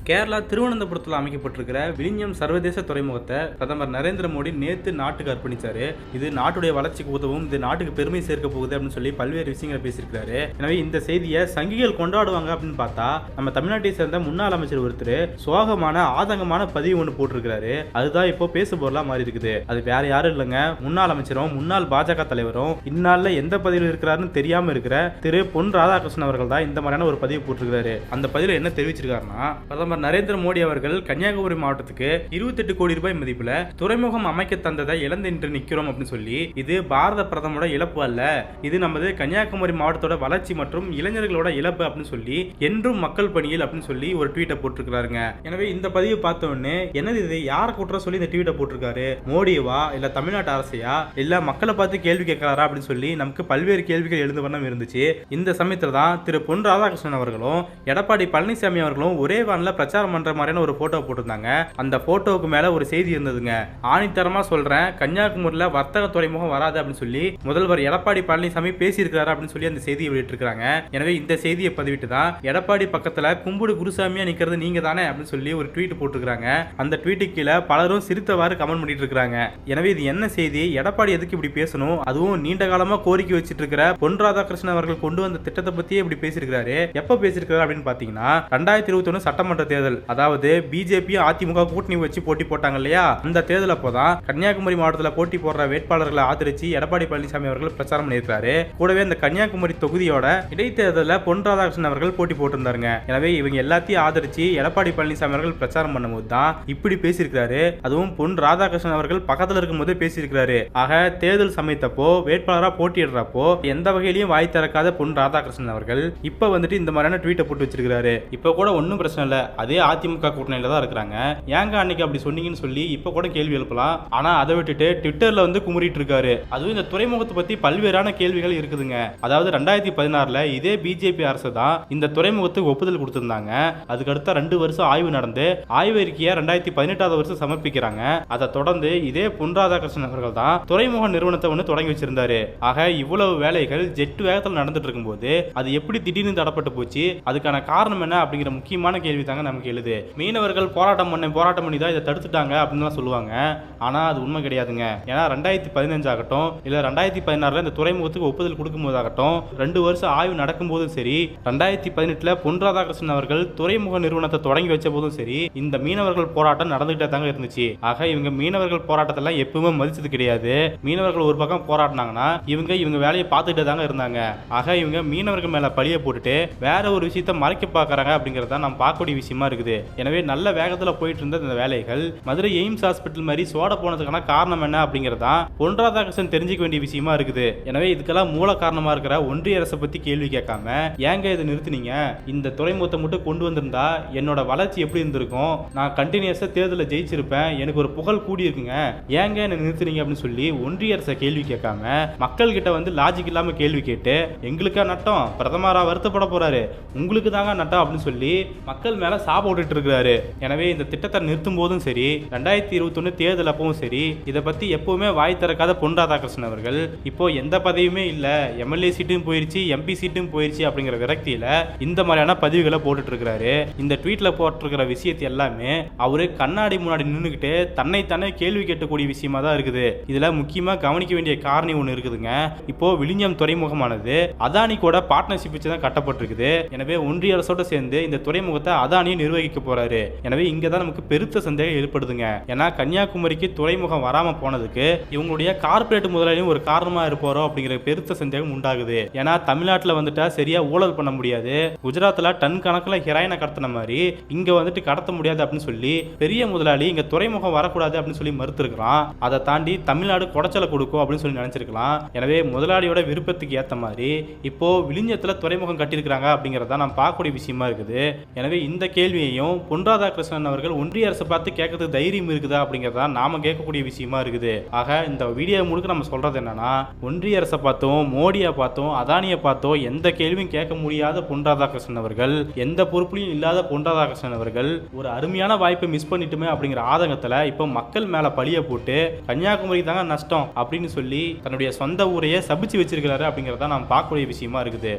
கேரளா திருவனந்தபுரத்தில் அமைக்கப்பட்டிருக்கிற விழிஞம் சர்வதேச துறைமுகத்தை பிரதமர் நரேந்திர மோடி நேற்று நாட்டுக்கு அர்ப்பணிச்சாரு. இது நாட்டுடைய வளர்ச்சிக்கு உதவும், இது நாட்டுக்கு பெருமை சேர்க்க போகுது அப்படின்னு சொல்லி பல்வேறு விஷயங்களை பேசியிருக்காரு. எனவே இந்த செய்தியை சங்கிகள் கொண்டாடுவாங்க அப்படின்னு பார்த்தா நம்ம தமிழ்நாட்டை சேர்ந்த முன்னாள் அமைச்சர் ஒருத்தர் சோகமான ஆதங்கமான பதிவு ஒன்று போட்டிருக்கிறாரு. அதுதான் இப்போ பேசு பொருளா மாறி இருக்குது. அது வேற யாரும் இல்லைங்க, முன்னாள் அமைச்சரும் முன்னாள் பாஜக தலைவரும் இந்நாளில் எந்த பதிவில் இருக்கிறாருன்னு தெரியாம இருக்கிற திரு பொன் ராதாகிருஷ்ணன் அவர்கள் தான் இந்த மாதிரியான ஒரு பதிவு போட்டிருக்கிறாரு. அந்த பதிவில் என்ன தெரிவிச்சிருக்காருன்னா, பிரதமர் நரேந்திர மோடி அவர்கள் கன்னியாகுமரி மாவட்டத்துக்கு 28 கோடி ரூபாய் மதிப்புல துறைமுகம் அமைக்க தந்ததை இழந்து நின்று நிற்கிறோம் அப்படின்னு சொல்லி, இது பாரத பிரதமரோட இழப்பு அல்ல, இது நமது கன்னியாகுமரி மாவட்டத்தோட வளர்ச்சி மற்றும் இளைஞர்களோட இழப்பு அப்படின்னு சொல்லி, என்றும் மக்கள் பணியில் அப்படின்னு சொல்லி ஒரு ட்வீட்டை போட்டிருக்கிறாருங்க. எனவே இந்த பதிவு பார்த்த உடனே என்னது இது, யாரை குற்றம் சொல்லி இந்த ட்வீட்டை போட்டிருக்காரு, மோடியவா இல்ல தமிழ்நாட்டு அரசையா இல்ல மக்களை பார்த்து கேள்வி கேட்கிறாரா அப்படின்னு சொல்லி நமக்கு பல்வேறு கேள்விகள் எழுந்த வண்ணம் இருந்துச்சு. இந்த சமயத்தில் தான் திரு பொன் ராதாகிருஷ்ணன் அவர்களும் எடப்பாடி பழனிசாமி அவர்களும் ஒரே வானில் பிரச்சாரம் பண்ற மாதிரியான ஒரு போட்டோ போட்டிருந்தாங்க. அந்த போட்டோவுக்கு மேல ஒரு செய்தி இருந்ததுங்க. ஆணித்தரமா சொல்றேன், கன்னியாகுமரியில வர்த்தக துறைமுகம் வராது அப்படின்னு சொல்லி முதல்வர் எடப்பாடி பழனிசாமி பேசியிருக்கிறாரு அப்படின்னு சொல்லி அந்த செய்தியை வெளியிட்டிருக்காங்க. எனவே இந்த செய்தியை பதிவிட்டு தான் எடப்பாடி பக்கத்துல கும்புடு குருசாமியா நிக்கிறது நீங்க தானே அப்படின்னு சொல்லி ஒரு ட்வீட் போட்டிருக்காங்க. அந்த ட்வீட்டுக்கு கீழே பலரும் சிரித்தவாறு கமெண்ட் பண்ணிட்டு இருக்காங்க. எனவே இது என்ன செய்தி, எடப்பாடி எதுக்கு இப்படி பேசணும், அதுவும் நீண்ட காலமா கோரிக்கை வச்சிட்டு இருக்கிற பொன் ராதாகிருஷ்ணன் அவர்கள் கொண்டு வந்த திட்டத்தை பத்தியே இப்படி பேசியிருக்காரு. எப்ப பேசியிருக்காரு அப்படின்னு பாத்தீங்கன்னா 2021 சட்டமன்ற தேர்தல், அதாவது பிஜேபி அதிமுக கூட்டணி வச்சு போட்டி போட்டாங்க இல்லையா, அந்த தேர்தல் அப்போதான் கன்னியாகுமரி மாவட்டத்தில் போட்டி போடுற வேட்பாளர்களை ஆதரிச்சு எடப்பாடி பழனிசாமி அவர்கள் பிரச்சாரம் பண்ணியிருக்காரு. கூடவே இந்த கன்னியாகுமரி தொகுதியோட இடைத்தேர்தலில் பொன் ராதாகிருஷ்ணன் அவர்கள் போட்டி போட்டிருந்தாருங்க. எனவே இவங்க எல்லாத்தையும் ஆதரிச்சு எடப்பாடி பழனிசாமி அவர்கள் பிரச்சாரம் பண்ணும்போது தான் இப்படி பேசியிருக்காரு. அதுவும் பொன் ராதாகிருஷ்ணன் அவர்கள் பக்கத்தில் இருக்கும் போதே பேசியிருக்காரு. ஆக தேர்தல் சமயத்தப்போ வேட்பாளராக போட்டியிடுறப்போ எந்த வகையிலையும் வாய் திறக்காத பொன் ராதாகிருஷ்ணன் அவர்கள் இப்ப வந்துட்டு இந்த மாதிரியான ட்வீட்டை போட்டு வச்சிருக்காரு. இப்ப கூட ஒன்னும் பிரச்சனை இல்ல, அதே அதிமுக கூட்டணியில தான் இருக்கிறாங்க, ஏங்க அன்னைக்கு அப்படி சொன்னீங்கன்னு சொல்லி இப்ப கூட கேள்வி எழுப்பலாம். ஆனா அதை விட்டுட்டு ட்விட்டர்ல வந்து குமுறிட்டு இருக்காரு. அதுவும் இந்த துறைமுகத்தை பத்தி பல்வேறான கேள்விகள் இருக்குதுங்க. அதாவது 2016 இதே பிஜேபி அரசு தான் இந்த துறைமுகத்துக்கு ஒப்புதல் கொடுத்திருந்தாங்க. அதுக்கு அடுத்த 2 வருஷம் ஆய்வு நடந்து ஆய்வு அறிக்கையை 2018 வருஷம் சமர்ப்பிக்கிறாங்க. அதை தொடர்ந்து இதே பொன் ராதாகிருஷ்ணன் அவர்கள் தான் துறைமுக நிறுவனத்தை ஒன்று தொடங்கி வச்சிருந்தாரு. ஆக இவ்வளவு வேலைகள் ஜெட் வேகத்தில் நடந்துட்டு இருக்கும்போது அது எப்படி திடீர்னு தடப்பட்டு போச்சு, அதுக்கான காரணம் என்ன அப்படிங்கிற முக்கியமான கேள்வி தாங்க நமக்கு எழுது. மீனவர்கள் போராட்டம் பண்ணி தான் இதை தடுத்துட்டாங்க அப்படின்னு சொல்லுவாங்க. ஆனா அது உண்மை கிடையாதுங்க. ஏன்னா 2015 ஆகட்டும் இல்ல 2016 இந்த துறைமுகத்துக்கு ஒப்புதல் கொடுக்கும் போதாகட்டும், 2 வருஷம் ஆய்வு நடக்கும் போதும் சரி, 2018 பொன் ராதாகிருஷ்ணன் அவர்கள் துறைமுக நிறுவனத்தை தொடங்கி வச்ச போதும் சரி, இந்த மீனவர்கள் போராட்டம் நடந்துகிட்டே தாங்க இருந்துச்சு. ஆக இவங்க மீனவர்கள் போராட்டத்தெல்லாம் எப்பவுமே மதிச்சது கிடையாது. மீனவர்கள் ஒரு பக்கம் போராட்டினாங்கன்னா இவங்க வேலையை பார்த்துக்கிட்டே தாங்க இருந்தாங்க. ஆக இவங்க மீனவர்கள் மேல பழிய போட்டுட்டு வேற ஒரு விஷயத்தை மறைக்க பார்க்கறாங்க அப்படிங்கறத நம்ம பார்க்கக்கூடிய விஷயமா இருக்குது. எனவே நல்ல வேகத்துல போயிட்டு இருந்த இந்த வேலைகள் மதுரை எய்ம்ஸ் ஹாஸ்பிட்டல் மாதிரி சோட போனதுக்கான காரணம் என்ன அப்படிங்கறதா பொன் ராதாகிருஷ்ணன் தெரிஞ்சுக்க வேண்டிய விஷயமா இருக்குது. எனவே இதுக்கெல்லாம் மூல காரணமா இருக்கிற ஒன்றிய அரசை பத்தி கேள்வி கேட்காம ஏங்க இதை நிறுத்தினீங்க, இந்த துறைமுகத்தை மட்டும் கொண்டு வந்திருந்தா என்னோட வளர்ச்சி எப்படி இருந்திருக்கும், நான் கண்டினியூஸா தேர்தலில் ஜெயிச்சிருப்பேன், எனக்கு ஒரு புகழ் கூடி இருக்குங்க, ஏங்க என்ன நிறுத்தினீங்க அப்படின்னு சொல்லி ஒன்றிய அரசை கேள்வி கேட்காம மக்கள் கிட்ட வந்து லாஜிக் இல்லாம கேள்வி கேட்டு எங்களுக்கா நட்டம், பிரதமரா வருத்தப்பட போறாரு, உங்களுக்கு தாங்க நட்டம் அப்படின்னு சொல்லி மக்கள் மேல சாப விட்டுட்டு இருக்கிறாரு. எனவே இந்த திட்டத்தை நிறுத்தும் போதும் சரி, 2021 தேர்தல் அப்பவும் சரி, இதை பத்தி எப்பவுமே வாய் திறக்காத பொன் ராதாகிருஷ்ணன் அவர்கள் இப்போ எந்த பதவியுமே இல்ல, எம்எல்ஏ சீட்டும் போயிருச்சு, எம்பி சீட்டும் போயிருச்சு அப்படிங்கிற விரக்தியில இந்த மாதிரியான பதிவுகளை போட்டுட்டு இருக்கிறாரு. இந்த ட்வீட்ல போட்டிருக்கிற விஷயத்தை எல்லாமே அவரு கண்ணாடி முன்னாடி நின்றுகிட்டு தன்னை கேள்வி கேட்கக்கூடிய விஷயமா தான் இருக்குது. இதுல முக்கியமா கவனிக்க வேண்டிய காரணம் ஒன்று இருக்குதுங்க. இப்போ விழிஞம் துறைமுகமானது அதானி கூட பார்ட்னர்ஷிப் வச்சு தான் கட்டப்பட்டிருக்குது. எனவே ஒன்றிய அரசோட சேர்ந்து இந்த துறைமுகத்தை அதானியை நிர்வகிக்க போறாரு. எனவே இங்க தான் நமக்கு பெருத்த சந்தேகம் ஏற்படுதுங்க. ஏன்னா கன்னியாகுமரிக்கு துறைமுகம் வராம போனதுக்கு இவங்களுடைய கார்பரேட் முதலாளியும் ஒரு காரணமா இருப்பாரோ அப்படிங்கிற பெருத்த சந்தேகம் உண்டாகுது. ஏன்னா தமிழ்நாட்டில் வந்துட்டா சரியா ஊழல் பண்ண முடியாது, குஜராத்ல டன் கணக்கில் ஹெராயினை கடத்தின மாதிரி இங்க வந்துட்டு கடத்த முடியாது அப்படின்னு சொல்லி பெரிய முதலாளி இங்க துறைமுகம் வரக்கூடாது அப்படின்னு சொல்லி மறுத்திருக்கிறான். அதை தாண்டி தமிழ்நாடு குடைச்சலை கொடுக்கும் அப்படின்னு சொல்லி நினைச்சிருக்கலாம். எனவே முதலாளியோட விருப்பத்துக்கு ஏத்த மாதிரி இப்போ விழிஞத்துல துறைமுகம் கட்டியிருக்கிறாங்க அப்படிங்கறத நாம் பார்க்கக்கூடிய விஷயமா இருக்குது. எனவே இந்த கேள்வியையும் பொன் ராதாகிருஷ்ணன் அவர்கள் ஒன்றிய அரசு பார்த்து கேட்கறதுக்கு தைரியம் இருக்குதா அப்படிங்கறத நாம கேட்கக்கூடிய விஷயமா இருக்குது. ஆக இந்த வீடியோ முழுக்க நம்ம சொல்றது என்னன்னா, ஒன்றிய அரசை பார்த்தோம், மோடியை பார்த்தோம், அதானியை பார்த்தோம், எந்த கேள்வியும் கேட்க முடியாத பொன் ராதாகிருஷ்ணன் அவர்கள், எந்த பொறுப்புலையும் இல்லாத பொன் ராதாகிருஷ்ணன் அவர்கள் ஒரு அருமையான வாய்ப்பை மிஸ் பண்ணிட்டுமே அப்படிங்கிற ஆதங்கத்துல இப்போ மக்கள் மேல பழிய போட்டு கன்னியாகுமரி தாங்க நஷ்டம் அப்படின்னு சொல்லி தன்னுடைய சொந்த ஊரையே சபிச்சு வச்சிருக்கிறாரு அப்படிங்கறத நாம் பார்க்கக்கூடிய விஷயமா இருக்குது.